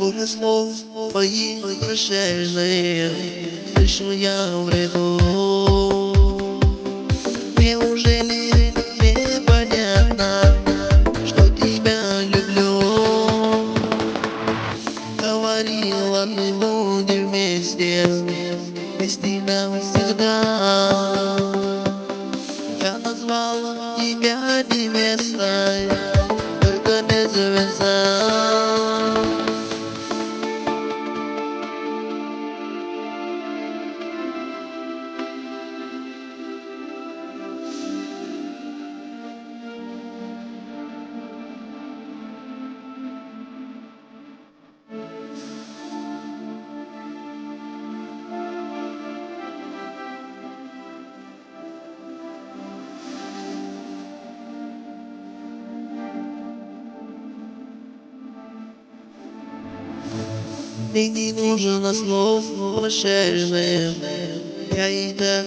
Горы слов моих прощальных, слышу я в ряду. Неужели непонятно, что тебя люблю? Говорила, мы будем вместе, вместе навсегда. Я назвал тебя невестой, только не звезда. Мне не нужно слов прощальных, я и так